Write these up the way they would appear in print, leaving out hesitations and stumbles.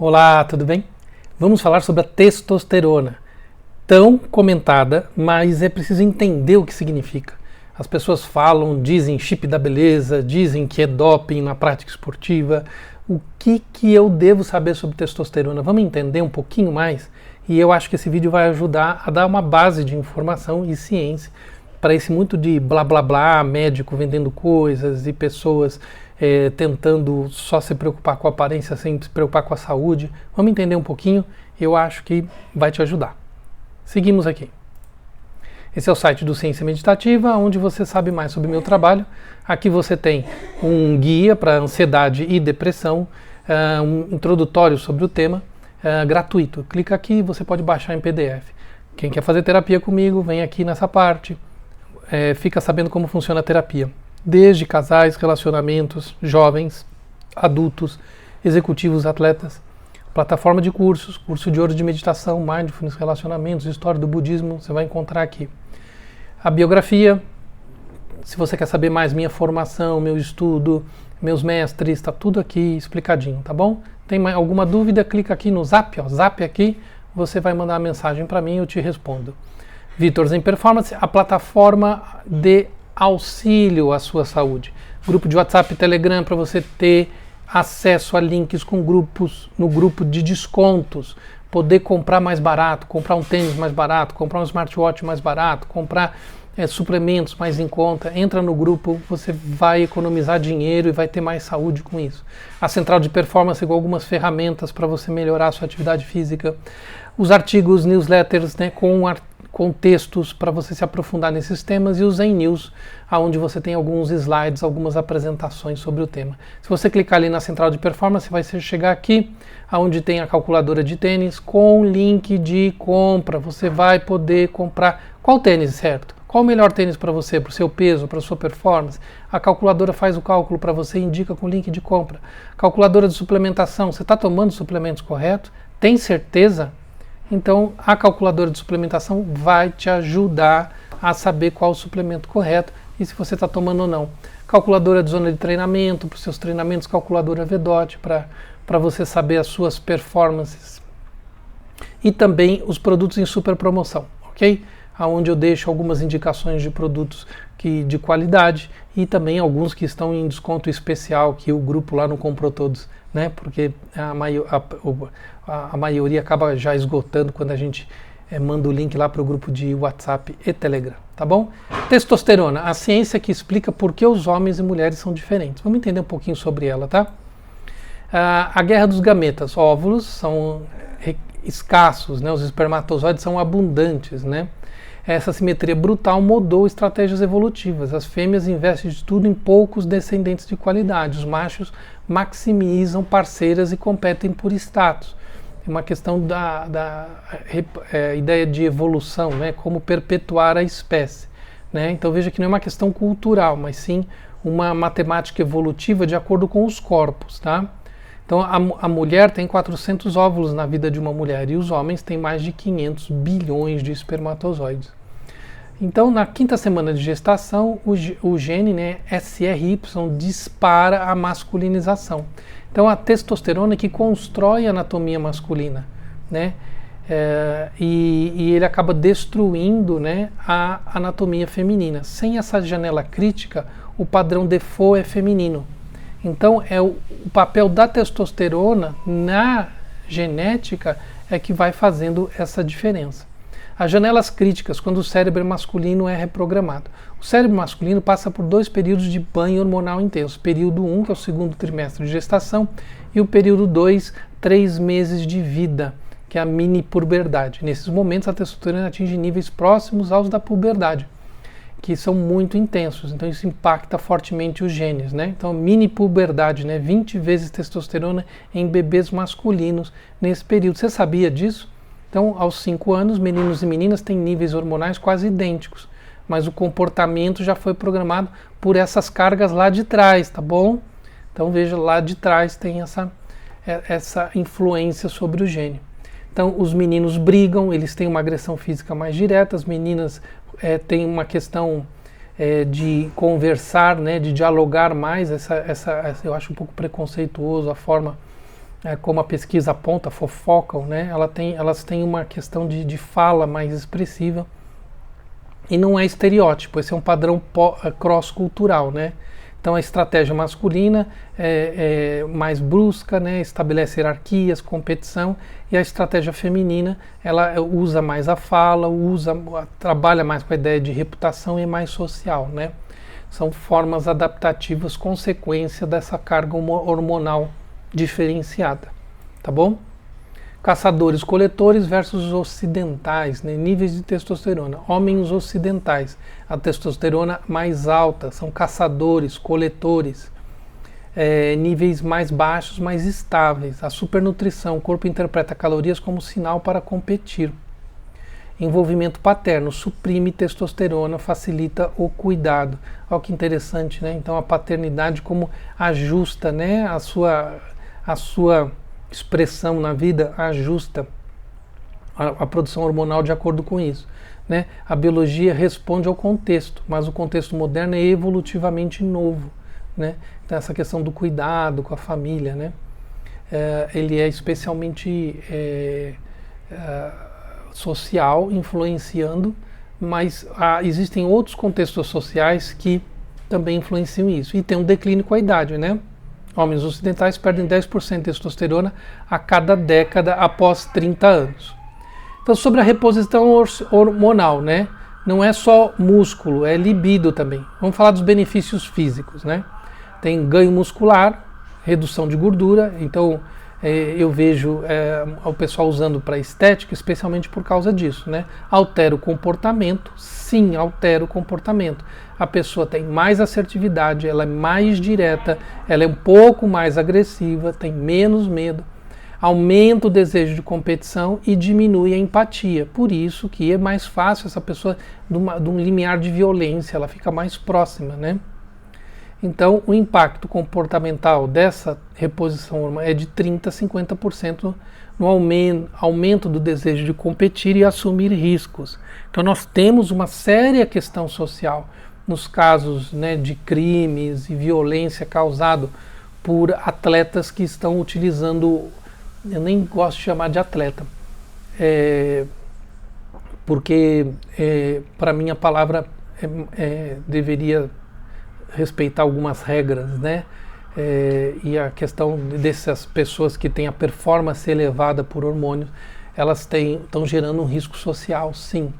Olá, tudo bem? Vamos falar sobre a testosterona, tão comentada, mas é preciso entender o que significa. As pessoas falam, dizem chip da beleza, dizem que é doping na prática esportiva. O que eu devo saber sobre testosterona? Vamos entender um pouquinho mais? E eu acho que esse vídeo vai ajudar a dar uma base de informação e ciência para esse muito de blá blá blá, médico vendendo coisas e pessoas tentando só se preocupar com a aparência sem se preocupar com a saúde. Vamos entender um pouquinho, eu acho que vai te ajudar. Seguimos aqui. Esse é o site do Ciência Meditativa, onde você sabe mais sobre o meu trabalho. Aqui você tem um guia para ansiedade e depressão, um introdutório sobre o tema, gratuito. Clica aqui e você pode baixar em PDF. Quem quer fazer terapia comigo, vem aqui nessa parte, fica sabendo como funciona a terapia. Desde casais, relacionamentos, jovens, adultos, executivos, atletas, plataforma de cursos, curso de ouro de meditação, mindfulness, relacionamentos, história do budismo, você vai encontrar aqui. A biografia, se você quer saber mais minha formação, meu estudo, meus mestres, está tudo aqui explicadinho, tá bom? Tem alguma dúvida, clica aqui no Zap, ó, Zap aqui, você vai mandar uma mensagem para mim e eu te respondo. Vitor Zen Performance, a plataforma de auxílio à sua saúde. Grupo de WhatsApp e Telegram para você ter acesso a links com grupos, no grupo de descontos, poder comprar mais barato, comprar um tênis mais barato, comprar um smartwatch mais barato, comprar suplementos mais em conta. Entra no grupo, você vai economizar dinheiro e vai ter mais saúde com isso. A central de performance com algumas ferramentas para você melhorar a sua atividade física. Os artigos, newsletters, né, com textos para você se aprofundar nesses temas, e o Zen News, onde você tem alguns slides, algumas apresentações sobre o tema. Se você clicar ali na central de performance, vai chegar aqui, onde tem a calculadora de tênis, com link de compra. Você vai poder comprar qual tênis, certo? Qual o melhor tênis para você, para o seu peso, para a sua performance? A calculadora faz o cálculo para você e indica com link de compra. Calculadora de suplementação, você está tomando suplementos corretos? Tem certeza? Então, a calculadora de suplementação vai te ajudar a saber qual o suplemento correto e se você está tomando ou não. Calculadora de zona de treinamento, para os seus treinamentos, calculadora VDOT, para você saber as suas performances. E também os produtos em super promoção, ok? Onde eu deixo algumas indicações de produtos de qualidade e também alguns que estão em desconto especial, que o grupo lá não comprou todos, né? Porque a maioria acaba já esgotando quando a gente manda o link lá para o grupo de WhatsApp e Telegram, tá bom? Testosterona, a ciência que explica por que os homens e mulheres são diferentes. Vamos entender um pouquinho sobre ela, tá? A guerra dos gametas, óvulos são escassos, né? Os espermatozoides são abundantes, né? Essa simetria brutal mudou estratégias evolutivas. As fêmeas investem de tudo em poucos descendentes de qualidade. Os machos maximizam parceiras e competem por status. É uma questão da ideia de evolução, né? Como perpetuar a espécie, né? Então veja que não é uma questão cultural, mas sim uma matemática evolutiva de acordo com os corpos, tá? Então a mulher tem 400 óvulos na vida de uma mulher e os homens têm mais de 500 bilhões de espermatozoides. Então na quinta semana de gestação o gene, né, SRY dispara a masculinização. Então a testosterona é que constrói a anatomia masculina, né? E ele acaba destruindo, né, a anatomia feminina. Sem essa janela crítica, o padrão default é feminino. Então, o papel da testosterona na genética é que vai fazendo essa diferença. As janelas críticas, quando o cérebro masculino é reprogramado. O cérebro masculino passa por 2 períodos de banho hormonal intenso. Período 1, que é o segundo trimestre de gestação, e o período 2, 3 meses de vida, que é a mini puberdade. Nesses momentos, a testosterona atinge níveis próximos aos da puberdade, que são muito intensos, então isso impacta fortemente os genes, né? Então, mini puberdade, né? 20 vezes testosterona em bebês masculinos nesse período. Você sabia disso? Então, aos 5 anos, meninos e meninas têm níveis hormonais quase idênticos, mas o comportamento já foi programado por essas cargas lá de trás, tá bom? Então, veja, lá de trás tem essa influência sobre o gene. Então, os meninos brigam, eles têm uma agressão física mais direta, as meninas têm uma questão de conversar, né, de dialogar mais, eu acho um pouco preconceituoso a forma como a pesquisa aponta, fofocam, né? Elas têm uma questão de fala mais expressiva e não é estereótipo, esse é um padrão cross-cultural, né? Então a estratégia masculina é mais brusca, né? Estabelece hierarquias, competição, e a estratégia feminina ela usa mais a fala, trabalha mais com a ideia de reputação e é mais social, né? São formas adaptativas, consequência dessa carga hormonal diferenciada, tá bom? Caçadores-coletores versus ocidentais, né? Níveis de testosterona. Homens ocidentais, a testosterona mais alta, são caçadores, coletores. Níveis mais baixos, mais estáveis. A supernutrição, o corpo interpreta calorias como sinal para competir. Envolvimento paterno, suprime testosterona, facilita o cuidado. Olha que interessante, né? Então a paternidade como ajusta, né, a sua expressão na vida, ajusta a produção hormonal de acordo com isso, né? A biologia responde ao contexto, mas o contexto moderno é evolutivamente novo, né? Então essa questão do cuidado com a família, né? Ele é especialmente social, influenciando, mas existem outros contextos sociais que também influenciam isso. E tem um declínio com a idade, né? Homens ocidentais perdem 10% de testosterona a cada década após 30 anos. Então, sobre a reposição hormonal, né? Não é só músculo, é libido também. Vamos falar dos benefícios físicos, né? Tem ganho muscular, redução de gordura, então eu vejo o pessoal usando para estética, especialmente por causa disso, né? Altera o comportamento, sim, altera o comportamento. A pessoa tem mais assertividade, ela é mais direta, ela é um pouco mais agressiva, tem menos medo, aumenta o desejo de competição e diminui a empatia. Por isso que é mais fácil essa pessoa de um limiar de violência, ela fica mais próxima, né? Então, o impacto comportamental dessa reposição hormonal é de 30% a 50% no aumento do desejo de competir e assumir riscos. Então, nós temos uma séria questão social nos casos, né, de crimes e violência causado por atletas que estão utilizando, eu nem gosto de chamar de atleta, porque para mim a palavra deveria respeitar algumas regras, né? E a questão dessas pessoas que têm a performance elevada por hormônios, elas estão gerando um risco social, sim.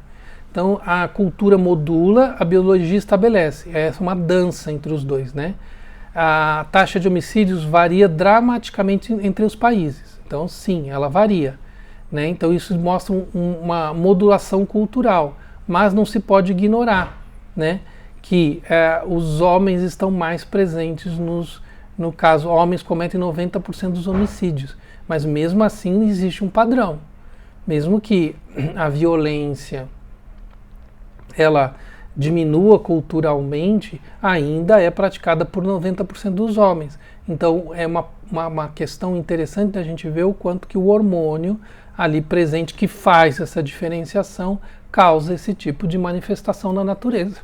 Então a cultura modula, a biologia estabelece. Essa é uma dança entre os dois, né? A taxa de homicídios varia dramaticamente entre os países. Então sim, ela varia, né? Então isso mostra uma modulação cultural, mas não se pode ignorar, né? Que os homens estão mais presentes no caso, homens cometem 90% dos homicídios, mas mesmo assim existe um padrão. Mesmo que a violência ela diminua culturalmente, ainda é praticada por 90% dos homens. Então é uma questão interessante da gente ver o quanto que o hormônio ali presente, que faz essa diferenciação, causa esse tipo de manifestação na natureza.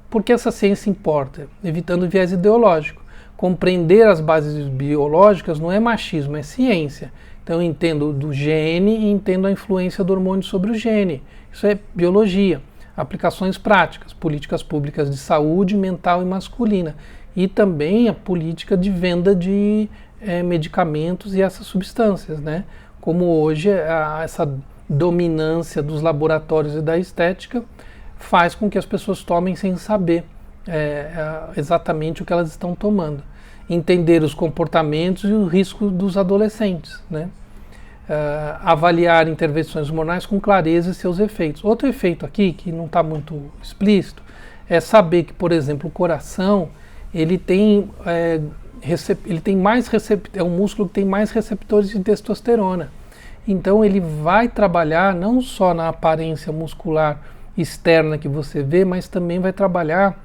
Por que essa ciência importa? Evitando o viés ideológico. Compreender as bases biológicas não é machismo, é ciência. Então eu entendo do gene e entendo a influência do hormônio sobre o gene. Isso é biologia. Aplicações práticas, políticas públicas de saúde mental e masculina. E também a política de venda de medicamentos e essas substâncias, né? Como hoje essa dominância dos laboratórios e da estética faz com que as pessoas tomem sem saber exatamente o que elas estão tomando. Entender os comportamentos e o risco dos adolescentes, né? Avaliar intervenções hormonais com clareza e seus efeitos. Outro efeito aqui, que não está muito explícito, é saber que, por exemplo, o coração, ele tem mais é um músculo que tem mais receptores de testosterona. Então ele vai trabalhar não só na aparência muscular externa que você vê, mas também vai trabalhar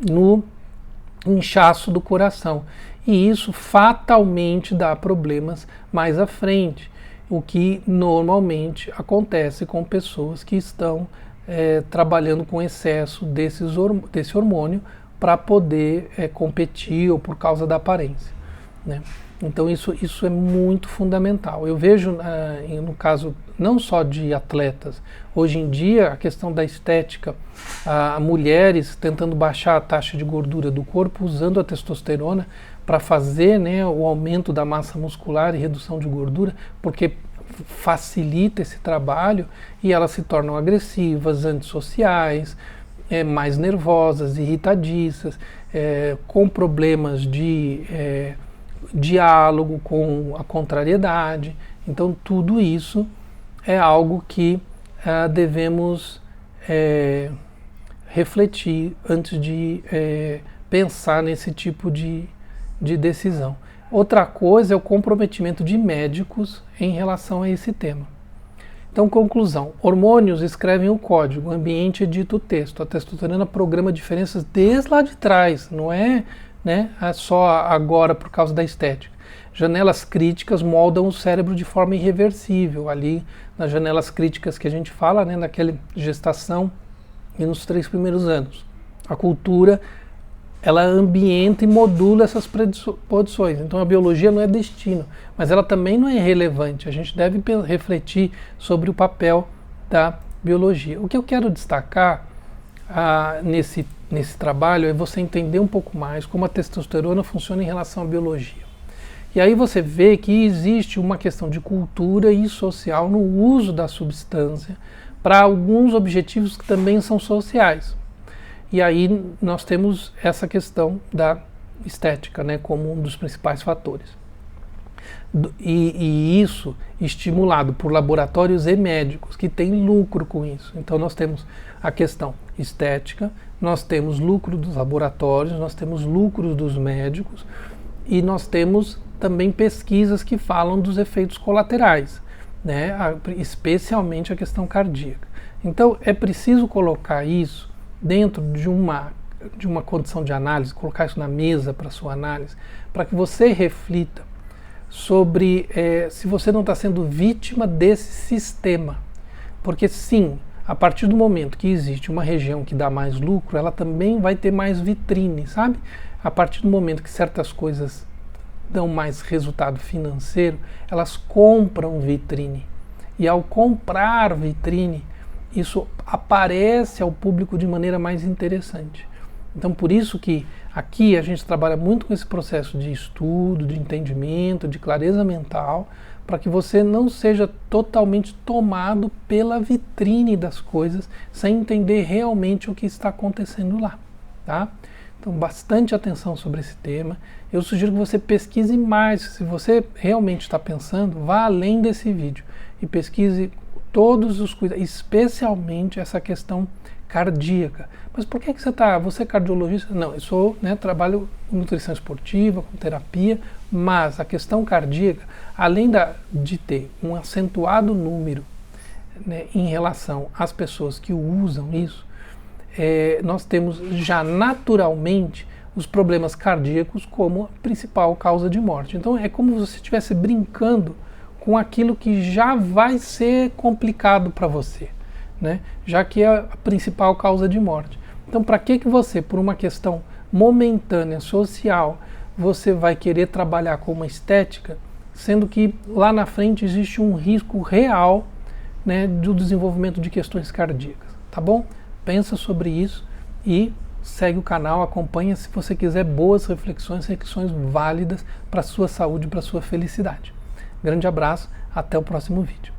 no inchaço do coração. E isso fatalmente dá problemas mais à frente, o que normalmente acontece com pessoas que estão trabalhando com excesso desse hormônio para poder competir ou por causa da aparência, né? Então isso é muito fundamental. Eu vejo, no caso não só de atletas, hoje em dia a questão da estética, mulheres tentando baixar a taxa de gordura do corpo usando a testosterona para fazer, né, o aumento da massa muscular e redução de gordura, porque facilita esse trabalho e elas se tornam agressivas, antissociais, mais nervosas, irritadiças, com problemas de diálogo, com a contrariedade. Então tudo isso é algo que devemos refletir antes de pensar nesse tipo de decisão. Outra coisa é o comprometimento de médicos em relação a esse tema. Então, conclusão: hormônios escrevem o código, o ambiente edita o texto. A testosterona programa diferenças desde lá de trás, não é, né, só agora por causa da estética. Janelas críticas moldam o cérebro de forma irreversível. Ali, nas janelas críticas que a gente fala, né, naquela gestação e nos 3 primeiros anos. A cultura, ela ambienta e modula essas predisposições. Então a biologia não é destino, mas ela também não é irrelevante. A gente deve refletir sobre o papel da biologia. O que eu quero destacar nesse trabalho é você entender um pouco mais como a testosterona funciona em relação à biologia. E aí você vê que existe uma questão de cultura e social no uso da substância para alguns objetivos que também são sociais. E aí nós temos essa questão da estética, né, como um dos principais fatores. E isso estimulado por laboratórios e médicos que têm lucro com isso. Então nós temos a questão estética, nós temos lucro dos laboratórios, nós temos lucro dos médicos e nós temos também pesquisas que falam dos efeitos colaterais, né, especialmente a questão cardíaca. Então é preciso colocar isso dentro de uma condição de análise, colocar isso na mesa para sua análise, para que você reflita sobre se você não está sendo vítima desse sistema. Porque sim, a partir do momento que existe uma região que dá mais lucro, ela também vai ter mais vitrine, sabe? A partir do momento que certas coisas dão mais resultado financeiro, elas compram vitrine. E ao comprar vitrine, isso aparece ao público de maneira mais interessante. Então, por isso que aqui a gente trabalha muito com esse processo de estudo, de entendimento, de clareza mental, para que você não seja totalmente tomado pela vitrine das coisas, sem entender realmente o que está acontecendo lá, tá? Então, bastante atenção sobre esse tema. Eu sugiro que você pesquise mais. Se você realmente está pensando, vá além desse vídeo e pesquise todos os cuidados, especialmente essa questão cardíaca. Mas por que você é cardiologista? Não, eu sou, né, trabalho com nutrição esportiva, com terapia, mas a questão cardíaca, além de ter um acentuado número, né, em relação às pessoas que usam isso, nós temos já naturalmente os problemas cardíacos como a principal causa de morte. Então é como se você estivesse brincando com aquilo que já vai ser complicado para você, né? Já que é a principal causa de morte. Então, para que você, por uma questão momentânea, social, você vai querer trabalhar com uma estética, sendo que lá na frente existe um risco real, né, do desenvolvimento de questões cardíacas, tá bom? Pensa sobre isso e segue o canal, acompanha se você quiser boas reflexões válidas para a sua saúde, para a sua felicidade. Grande abraço, até o próximo vídeo.